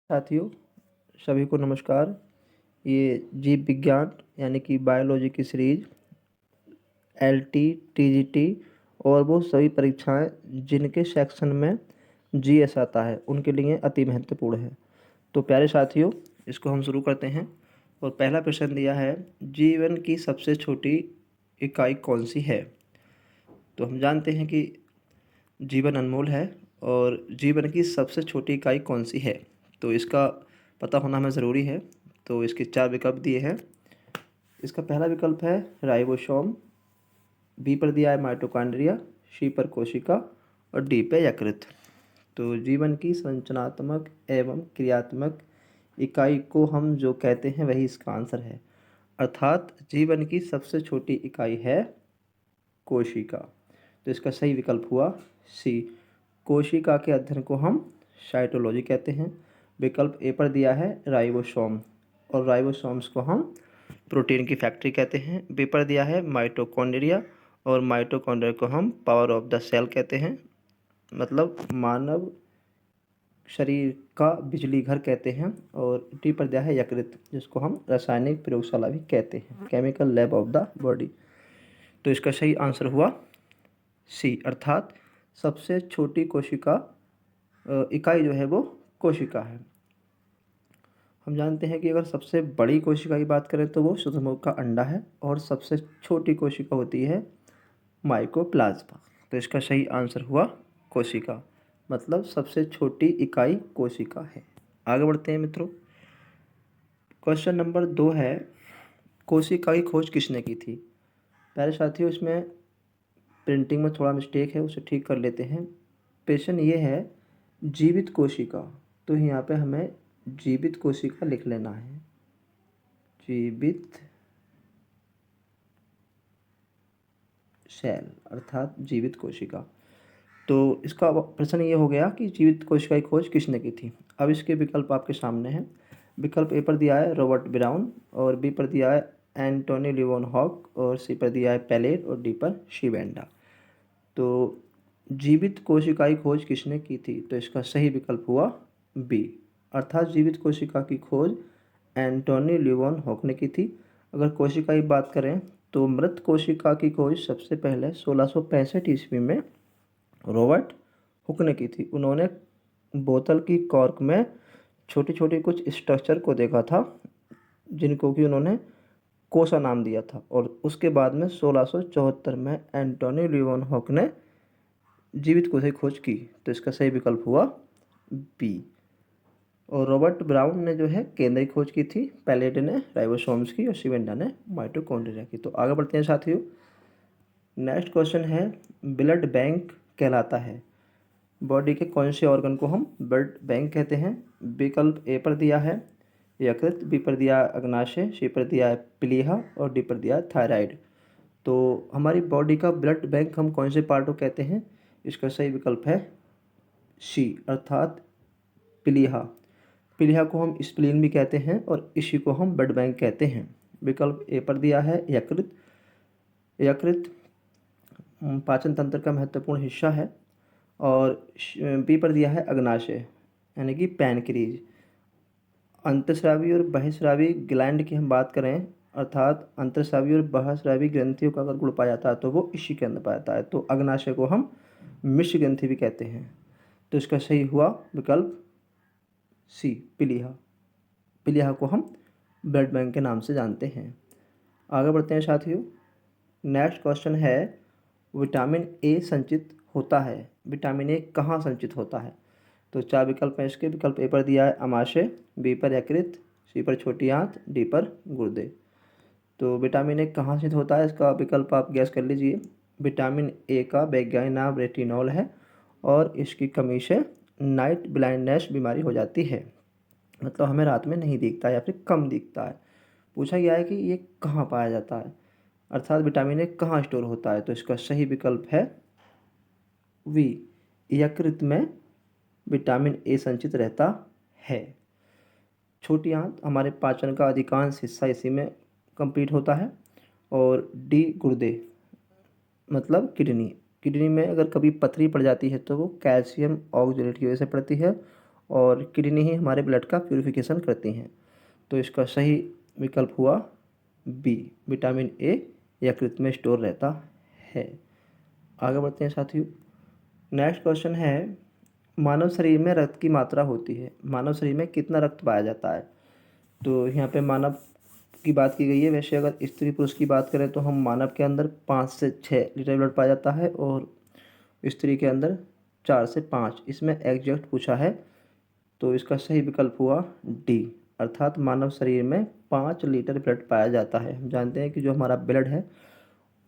साथियों, सभी को नमस्कार। ये जीव विज्ञान यानी कि बायोलॉजी की सीरीज एलटी, टीजीटी और वो सभी परीक्षाएं जिनके सेक्शन में जीएस आता है उनके लिए अति महत्वपूर्ण है। तो प्यारे साथियों, इसको हम शुरू करते हैं। और पहला प्रश्न दिया है, जीवन की सबसे छोटी इकाई कौन सी है। तो हम जानते हैं कि जीवन अनमोल है और जीवन की सबसे छोटी इकाई कौन सी है, तो इसका पता होना हमें ज़रूरी है। तो इसके 4 विकल्प दिए हैं। इसका पहला विकल्प है राइबोसोम, बी पर दिया है माइटोकॉन्ड्रिया, सी पर कोशिका और डी पे यकृत। तो जीवन की संरचनात्मक एवं क्रियात्मक इकाई को हम जो कहते हैं वही इसका आंसर है, अर्थात जीवन की सबसे छोटी इकाई है कोशिका। तो इसका सही विकल्प हुआ सी। कोशिका के अध्ययन को हम साइटोलॉजी कहते हैं। विकल्प ए पर दिया है राइबोसोम, और राइबोसोम्स को हम प्रोटीन की फैक्ट्री कहते हैं। बी पर दिया है माइटोकॉन्ड्रिया, और माइटोकॉन्ड्रिया को हम पावर ऑफ द सेल कहते हैं, मतलब मानव शरीर का बिजली घर कहते हैं। और डी पर दिया है यकृत, जिसको हम रासायनिक प्रयोगशाला भी कहते हैं, chemical lab of the body. तो इसका सही आंसर हुआ सी, अर्थात सबसे छोटी कोशिका इकाई जो है वो कोशिका है। हम जानते हैं कि अगर सबसे बड़ी कोशिका की बात करें तो वो शुतुरमुर्ग का अंडा है, और सबसे छोटी कोशिका होती है माइकोप्लाज्मा। तो इसका सही आंसर हुआ कोशिका, मतलब सबसे छोटी इकाई कोशिका है। आगे बढ़ते हैं मित्रों। क्वेश्चन नंबर 2 है, कोशिका की खोज किसने की थी। प्यारे साथियों, इसमें प्रिंटिंग में थोड़ा मिस्टेक है, उसे ठीक कर लेते हैं। प्रश्न ये है जीवित कोशिका, तो यहाँ पे हमें जीवित कोशिका लिख लेना है, जीवित सेल अर्थात जीवित कोशिका। तो इसका प्रश्न ये हो गया कि जीवित कोशिका की खोज किसने की थी। अब इसके विकल्प आपके सामने हैं। विकल्प ए पर दिया है रॉबर्ट ब्राउन, और बी पर दिया है एंटोनी लियोनहॉक, और सी पर दिया है पैलेट, और डी पर शिवेंडा। तो जीवित कोशिका की खोज किसने की थी, तो इसका सही विकल्प हुआ बी, अर्थात जीवित कोशिका की खोज एंटोनी लियोनहॉक ने की थी। अगर कोशिका की बात करें तो मृत कोशिका की खोज सबसे पहले 1665 ईस्वी में रॉबर्ट हुक ने की थी। उन्होंने बोतल की कॉर्क में छोटी छोटी कुछ स्ट्रक्चर को देखा था, जिनको कि उन्होंने कोसा नाम दिया था, और उसके बाद में 1674 में एंटोनी लियोनहॉक ने जीवित कोशिका की खोज की। तो इसका सही विकल्प हुआ बी। और रॉबर्ट ब्राउन ने जो है केंद्रीय खोज की थी, पैलेट ने राइबोसोम्स की, और शिवेंडा ने माइटोकॉन्ड्रिया की। तो आगे बढ़ते हैं साथियों। नेक्स्ट क्वेश्चन है, ब्लड बैंक कहलाता है बॉडी के कौन से ऑर्गन को हम ब्लड बैंक कहते हैं। विकल्प ए पर दिया है यकृत, बी पर दिया है अग्नाशय, सी पर दिया है प्लीहा, और डी पर दिया है थायराइड। तो हमारी बॉडी का ब्लड बैंक हम कौन से पार्ट को कहते हैं, इसका सही विकल्प है सी, अर्थात प्लीहा। प्लीहा को हम स्प्लीन भी कहते हैं, और इसी को हम ब्लड बैंक कहते हैं। विकल्प ए पर दिया है यकृत। यकृत पाचन तंत्र का महत्वपूर्ण हिस्सा है। और बी पर दिया है अग्नाशय यानी कि पैनक्रीज। अंतःस्रावी और बहिःस्रावी ग्लैंड की हम बात करें, अर्थात अंतःस्रावी और बहिःस्रावी ग्रंथियों का अगर गुण पाया जाता है तो वो इसी के अंदर पाया जाता है। तो अग्नाशय को हम मिश्र ग्रंथि भी कहते हैं। तो इसका सही हुआ विकल्प सी, प्लीहा। प्लीहा को हम ब्लड बैंक के नाम से जानते हैं। आगे बढ़ते हैं साथियों। नेक्स्ट क्वेश्चन है, विटामिन ए संचित होता है। विटामिन ए कहाँ संचित होता है। तो 4 विकल्प हैं इसके। विकल्प ए पर दिया है अमाशय, बी पर यकृत, सी पर छोटी आंत, डी पर गुर्दे। तो विटामिन ए कहाँ संचित होता है, इसका विकल्प आप गैस कर लीजिए। विटामिन ए का वैज्ञानिक नाम रेटिनॉल है, और इसकी कमी से नाइट ब्लाइंडनेस बीमारी हो जाती है, मतलब हमें रात में नहीं दिखता या फिर कम दिखता है। पूछा गया है कि ये कहाँ पाया जाता है, अर्थात विटामिन ए कहाँ स्टोर होता है। तो इसका सही विकल्प है वी, यकृत में विटामिन ए संचित रहता है। छोटी आंत हमारे पाचन का अधिकांश हिस्सा इसी में कंप्लीट होता है। और डी गुर्दे, मतलब किडनी। किडनी में अगर कभी पथरी पड़ जाती है तो वो कैल्शियम ऑक्जेलेट की वजह से पड़ती है, और किडनी ही हमारे ब्लड का प्यूरिफिकेशन करती हैं। तो इसका सही विकल्प हुआ बी, विटामिन ए यकृत में स्टोर रहता है। आगे बढ़ते हैं साथियों। नेक्स्ट क्वेश्चन है, मानव शरीर में रक्त की मात्रा होती है, मानव शरीर में कितना रक्त पाया जाता है? तो यहाँ पे मानव की बात की गई है। वैसे अगर स्त्री पुरुष की बात करें तो हम मानव के अंदर 5 से 6 लीटर ब्लड पाया जाता है और स्त्री के अंदर 4 से 5, इसमें एग्जैक्ट पूछा है। तो इसका सही विकल्प हुआ डी, अर्थात मानव शरीर में 5 लीटर ब्लड पाया जाता है। हम जानते हैं कि जो हमारा ब्लड है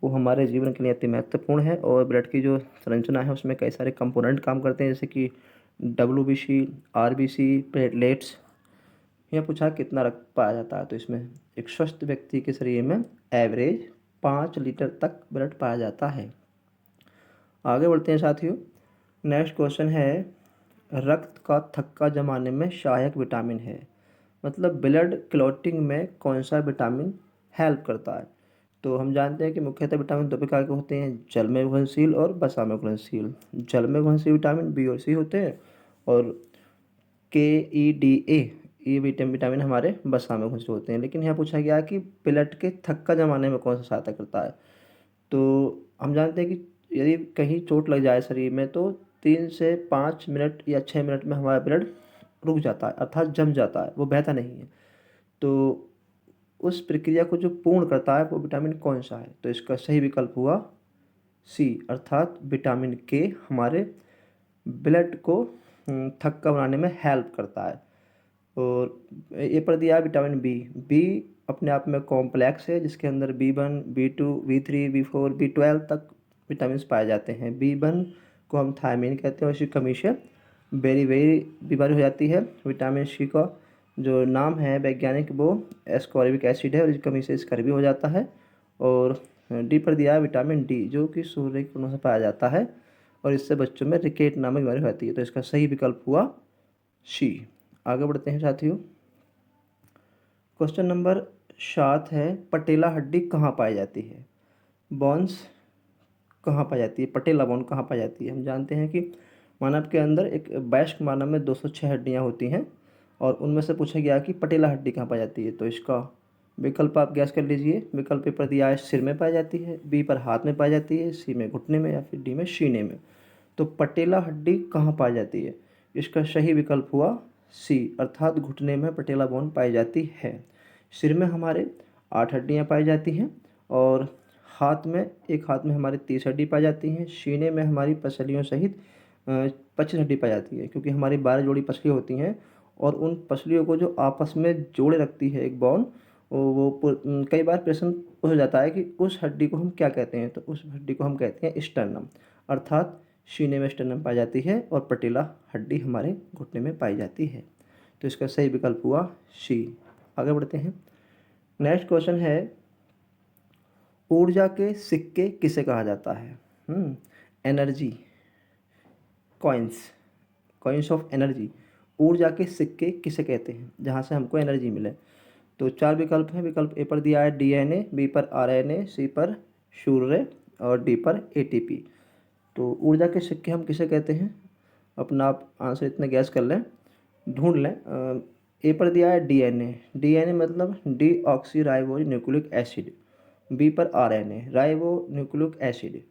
वो हमारे जीवन के लिए अति महत्वपूर्ण है और ब्लड की जो संरचना है उसमें कई सारे कंपोनेंट काम करते हैं, जैसे कि WBC, RBC, प्लेटलेट्स। यह पूछा कितना रक्त पाया जाता है, तो इसमें एक स्वस्थ व्यक्ति के शरीर में एवरेज 5 लीटर तक ब्लड पाया जाता है। आगे बढ़ते हैं साथियों। नेक्स्ट क्वेश्चन है, रक्त का थक्का जमाने में सहायक विटामिन है, मतलब ब्लड क्लॉटिंग में कौन सा विटामिन हेल्प करता है? तो हम जानते हैं कि मुख्यतः विटामिन 2 प्रकार के होते हैं, जल में घुलनशील और वसा में घुलनशील। जल में घुलनशील विटामिन बी और सी होते हैं और KEDA ये विटामिन हमारे वसा में घुलनशील होते हैं। लेकिन यहाँ पूछा गया कि ब्लड के थक्का जमाने में कौन सा सहायता करता है? तो हम जानते हैं कि यदि कहीं चोट लग जाए शरीर में तो 3 से 5 मिनट या 6 मिनट में हमारा ब्लड रुक जाता है, अर्थात जम जाता है, वो बहता नहीं है। तो उस प्रक्रिया को जो पूर्ण करता है वो विटामिन कौन सा है? तो इसका सही विकल्प हुआ सी, अर्थात विटामिन के हमारे ब्लड को थक्का बनाने में हेल्प करता है। और ये पर दिया है विटामिन बी। बी अपने आप में कॉम्प्लेक्स है जिसके अंदर B1, B2, B3, B4, B12 तक विटामिन पाए जाते हैं। B1 को हम थायमीन कहते हैं और इसकी कमी से बेरी बीमारी हो जाती है। विटामिन सी का जो नाम है वैज्ञानिक वो एस्कॉर्बिक एसिड है और इसकी कमी से स्कर्वी हो जाता है। और डी पर दिया है विटामिन डी जो कि सूर्य की किरणों से पाया जाता है और इससे बच्चों में रिकेट नामक बीमारी हो जाती है। तो इसका सही विकल्प हुआ सी। आगे बढ़ते हैं साथियों। क्वेश्चन नंबर 7 है, पटेला हड्डी कहाँ पाई जाती है? बोन्स कहाँ पाई जाती है, पटेला बोन कहाँ पाई जाती है? हम जानते हैं कि मानव के अंदर एक वयस्क मानव में 206 हड्डियाँ होती हैं और उनमें से पूछा गया कि पटेला हड्डी कहाँ पाई जाती है। तो इसका विकल्प आप गैस कर लीजिए। विकल्प ए पर दिया है सिर में पाई जाती है, बी पर हाथ में पाई जाती है, सी में घुटने में या फिर डी में सीने में। तो पटेला हड्डी कहाँ पाई जाती है? इसका सही विकल्प हुआ सी, अर्थात घुटने में पटेला बोन पाई जाती है। सिर में हमारे 8 हड्डियाँ पाई जाती हैं और एक हाथ में हमारे 30 हड्डी पाई जाती हैं। सीने में हमारी पसलियों सहित 25 हड्डी पाई जाती है, क्योंकि हमारी 12 जोड़ी पसलियाँ होती हैं और उन पसलियों को जो आपस में जोड़े रखती है एक बोन, कई बार प्रश्न हो जाता है कि उस हड्डी को हम क्या कहते हैं? तो उस हड्डी को हम कहते हैं स्टर्नम, अर्थात सीने में स्टर्नम पाई जाती है और पटेला हड्डी हमारे घुटने में पाई जाती है। तो इसका सही विकल्प हुआ सी। आगे बढ़ते हैं। नेक्स्ट क्वेश्चन है, ऊर्जा के सिक्के किसे कहा जाता है? एनर्जी कॉइन्स ऑफ एनर्जी, ऊर्जा के सिक्के किसे कहते हैं जहाँ से हमको एनर्जी मिले? तो 4 विकल्प हैं। विकल्प ए पर दिया है DNA, बी पर RNA, सी पर सूर्य और डी पर ATP। तो ऊर्जा के सिक्के हम किसे कहते हैं? अपना आप आंसर इतने गैस कर लें, ढूंढ लें। ए पर दिया है DNA मतलब deoxyribose nucleic acid, B पर RNA राइबो न्यूक्लिक एसिड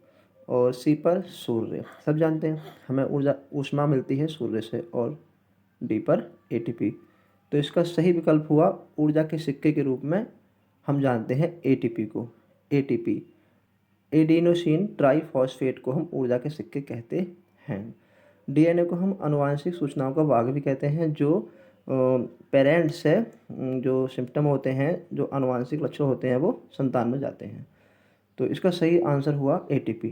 और सी पर सूर्य। सब जानते हैं हमें ऊष्मा मिलती है सूर्य से, और डी पर ATP। तो इसका सही विकल्प हुआ ऊर्जा के सिक्के के रूप में हम जानते हैं ATP को। ATP एडिनोसिन ट्राइफॉस्फेट को हम ऊर्जा के सिक्के कहते हैं। DNA को हम आनुवांशिक सूचनाओं का भाग भी कहते हैं, जो पेरेंट्स से जो सिम्टम होते हैं, जो आनुवांशिक लक्षण होते हैं वो संतान में जाते हैं। तो इसका सही आंसर हुआ ATP,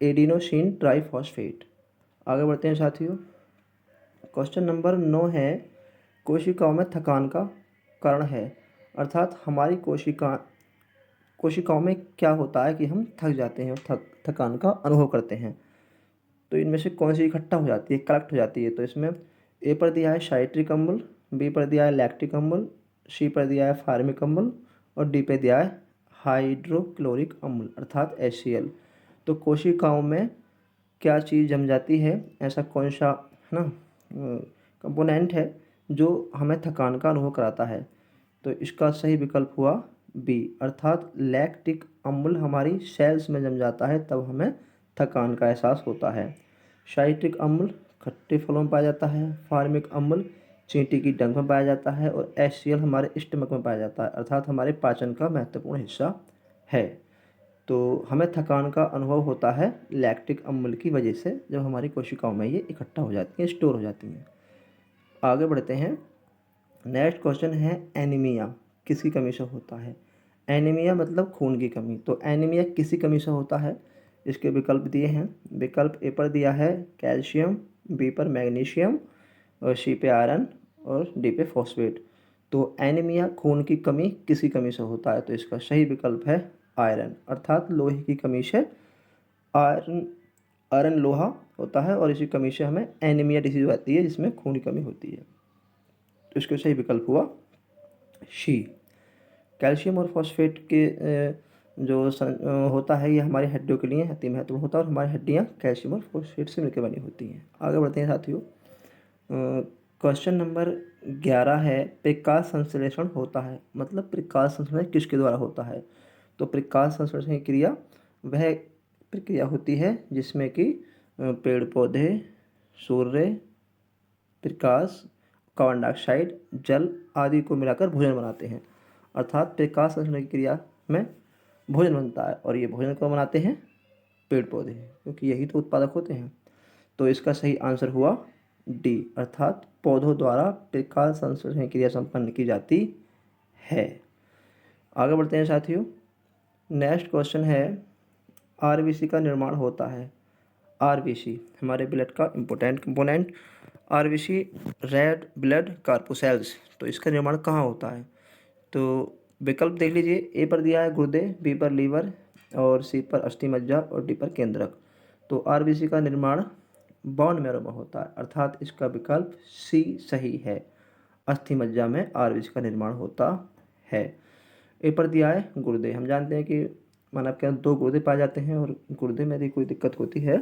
एडिनोसिन ट्राइफॉस्फेट। आगे बढ़ते हैं साथियों। क्वेश्चन नंबर 9 है, कोशिकाओं में थकान का कारण है, अर्थात हमारी कोशिकाओं में क्या होता है कि हम थक जाते हैं और थकान का अनुभव करते हैं? तो इनमें से कौन सी इकट्ठा हो जाती है, कलेक्ट हो जाती है? तो इसमें ए पर दिया है साइट्रिक अम्ल, बी पर दिया है लैक्टिक अम्ल, सी पर दिया है फार्मिक अम्ल और डी पे दिया है हाइड्रोक्लोरिक अम्ल अर्थात HCl। तो कोशिकाओं में क्या चीज़ जम जाती है, ऐसा कौन सा है ना कंपोनेंट है जो हमें थकान का अनुभव कराता है। तो इसका सही विकल्प हुआ बी, अर्थात लैक्टिक अम्ल हमारी सेल्स में जम जाता है तब हमें थकान का एहसास होता है। साइट्रिक अम्ल खट्टे फलों में पाया जाता है। फार्मिक अम्ल चींटी की डंक में पाया जाता है। और HCl हमारे स्टमक में पाया जाता है, अर्थात हमारे पाचन का महत्वपूर्ण हिस्सा है। तो हमें थकान का अनुभव होता है लैक्टिक अम्ल की वजह से, जब हमारी कोशिकाओं में ये इकट्ठा हो जाती हैं, स्टोर हो जाती हैं। आगे बढ़ते हैं। नेक्स्ट क्वेश्चन है एनीमिया किसकी कमी से होता है। एनीमिया मतलब खून की कमी। तो एनीमिया किसी कमी से होता है, इसके विकल्प दिए हैं। विकल्प ए पर दिया है कैल्शियम, बी पर मैग्नीशियम, और सी पे आयरन, और डी पे फॉस्फेट। तो एनीमिया खून की कमी किसी कमी से होता है, तो इसका सही विकल्प है आयरन, अर्थात लोहे की कमी से आयरन आयरन लोहा होता है और इसी कमी से हमें एनीमिया डिसीज आती है जिसमें खून की कमी होती है। तो इसका सही विकल्प हुआ सी। कैल्शियम और फॉस्फेट के होता है, ये हमारी हड्डियों के लिए अति महत्वपूर्ण होता है और हमारी हड्डियाँ कैल्शियम और फॉस्फेट से मिलकर बनी होती हैं। आगे बढ़ते हैं साथियों। क्वेश्चन नंबर 11 है प्रकाश संश्लेषण होता है, मतलब प्रकाश संश्लेषण किसके द्वारा होता है। तो प्रकाश संश्लेषण की क्रिया वह प्रक्रिया होती है जिसमें कि पेड़ पौधे सूर्य, प्रकाश, कार्बन डाइऑक्साइड, जल आदि को मिलाकर भोजन बनाते हैं। अर्थात प्रकाश संश्लेषण की क्रिया में भोजन बनता है और ये भोजन कौन बनाते हैं, पेड़ पौधे, क्योंकि यही तो उत्पादक होते हैं। तो इसका सही आंसर हुआ डी, अर्थात पौधों द्वारा प्रकाश संश्लेषण की क्रिया संपन्न की जाती है। आगे बढ़ते हैं साथियों। नेक्स्ट क्वेश्चन है आरबीसी का निर्माण होता है। आरबीसी हमारे ब्लड का important component. RBC red blood corpuscles, तो इसका निर्माण कहाँ होता है। तो विकल्प देख लीजिए। ए पर दिया है गुर्दे, बी पर लीवर, और सी पर अस्थि मज्जा, और डी पर केंद्रक। तो आरबीसी का निर्माण बोन मैरो में होता है, अर्थात इसका विकल्प सी सही है। अस्थि मज्जा में आरबीसी का निर्माण होता है। ए पर दिया है गुर्दे। हम जानते हैं कि मानव के अंदर 2 गुर्दे पाए जाते हैं और गुर्दे में यदि कोई दिक्कत होती है,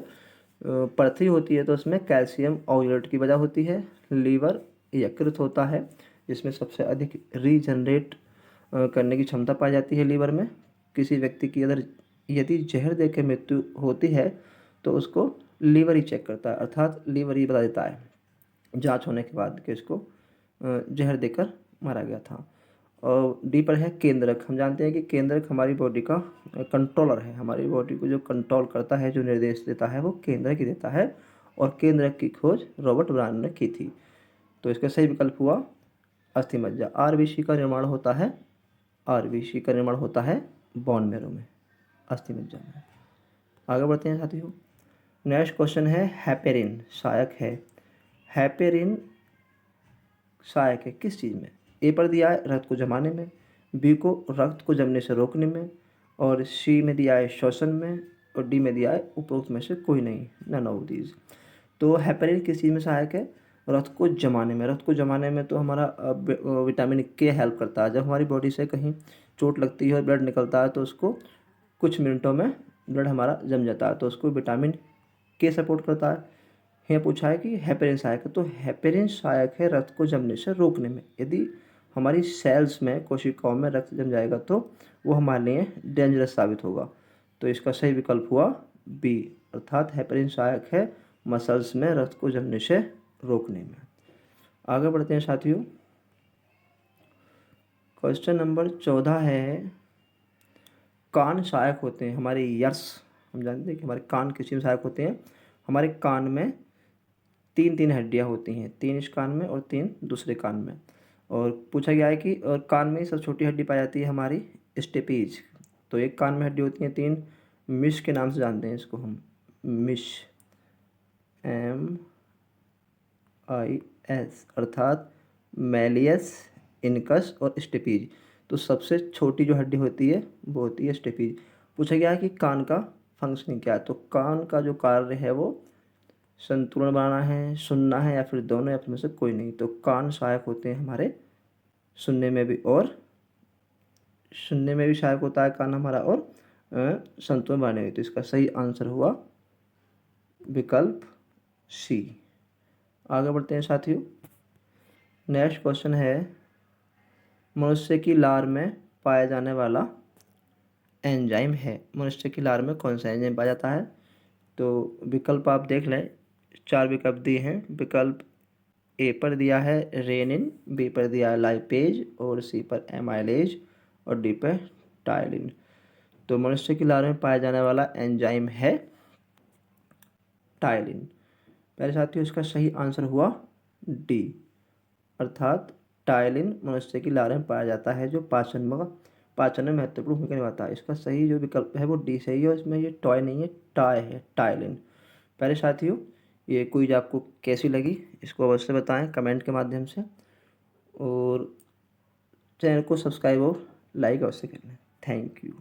पथरी होती है, तो उसमें कैल्शियम ऑक्सलेट की वजह होती है। लीवर यकृत होता है जिसमें सबसे अधिक रीजनरेट करने की क्षमता पाई जाती है लीवर में। किसी व्यक्ति की अगर यदि जहर दे के मृत्यु होती है तो उसको लीवर ही चेक करता है, अर्थात लीवर ही बता देता है जांच होने के बाद कि इसको जहर देकर मारा गया था। और डी पर है केंद्रक। हम जानते हैं कि केंद्रक हमारी बॉडी का कंट्रोलर है, हमारी बॉडी को जो कंट्रोल करता है, जो निर्देश देता है, वो केंद्रक ही देता है। और केंद्रक की खोज रॉबर्ट ब्राउन ने की थी। तो इसका सही विकल्प हुआ अस्थि मज्जा। आरबीसी का निर्माण होता है, आरबीसी का निर्माण होता है बोन मैरो में, अस्थि मज्जा में। आगे बढ़ते हैं साथियों। नेक्स्ट क्वेश्चन है हेपेरिन सहायक है। हेपेरिन सहायक है किस चीज़ में। ए पर दिया है रक्त को जमाने में, बी को रक्त को जमने से रोकने में, और सी में दिया है श्वसन में, और डी में दिया है उपरोक्त में से कोई नहीं, नन ऑफ दीज। तो हेपेरिन किस चीज़ में सहायक है, रक्त को जमाने में। रक्त को जमाने में तो हमारा विटामिन के हेल्प करता है। जब हमारी बॉडी से कहीं चोट लगती है और ब्लड निकलता है तो उसको कुछ मिनटों में ब्लड हमारा जम जाता है, तो उसको विटामिन के सपोर्ट करता है। यहाँ पूछा है कि हेपेरिन सहायक है, तो हेपेरिन सहायक है रक्त को जमने से रोकने में। यदि हमारी सेल्स में, कोशिकाओं में रक्त जम जाएगा तो वो हमारे लिए डेंजरस साबित होगा। तो इसका सही विकल्प हुआ बी, अर्थात हेपेरिन सहायक है मसल्स में रक्त को जमने से रोकने में। आगे बढ़ते हैं साथियों। क्वेश्चन नंबर 14 है कान सहायक होते हैं हमारे ईयर्स। हम जानते हैं कि हमारे कान किस चीज़ में सहायक होते हैं। हमारे कान में 3 हड्डियां होती हैं, 3 इस कान में और 3 दूसरे कान में। और पूछा गया है कि और कान में सबसे छोटी हड्डी पाई जाती है हमारी स्टेपीज। तो एक कान में हड्डी होती हैं 3, मिश के नाम से जानते हैं इसको हम, मिश, MIS, अर्थात मैलियस, इनकस और स्टेपीज। तो सबसे छोटी जो हड्डी होती है वो होती है स्टेपीज। पूछा गया है कि कान का फंक्शनिंग क्या है। तो कान का जो कार्य है वो संतुलन बनाना है, सुनना है, या फिर दोनों, या फिर में से कोई नहीं। तो कान सहायक होते हैं हमारे सुनने में भी, और सुनने में भी सहायक होता है कान हमारा, और संतुलन बनाने में। तो इसका सही आंसर हुआ विकल्प सी। आगे बढ़ते हैं साथियों। नेक्स्ट क्वेश्चन है, मनुष्य की लार में पाया जाने वाला एंजाइम है। मनुष्य की लार में कौन सा एंजाइम पाया जाता है? तो विकल्प आप देख लें, 4 विकल्प दिए हैं। विकल्प ए पर दिया है रेनिन, बी पर दिया है लाइपेज, और सी पर एमाइलेज, और डी पर टायलिन। तो मनुष्य की लार में पाया जाने वाला एंजाइम है टायलिन। पहले साथियों, इसका सही आंसर हुआ डी, अर्थात टायलिन मनुष्य की लार में पाया जाता है, जो पाचन में महत्वपूर्ण भूमिका निभाता है। इसका सही जो विकल्प है वो डी सही है, और इसमें ये टॉय नहीं है, टाय है, टायलिन। पहले साथियों, ये क्विज आपको कैसी लगी इसको अवश्य बताएं कमेंट के माध्यम से, और चैनल को सब्सक्राइब और लाइक अवश्य कर लें। Thank you.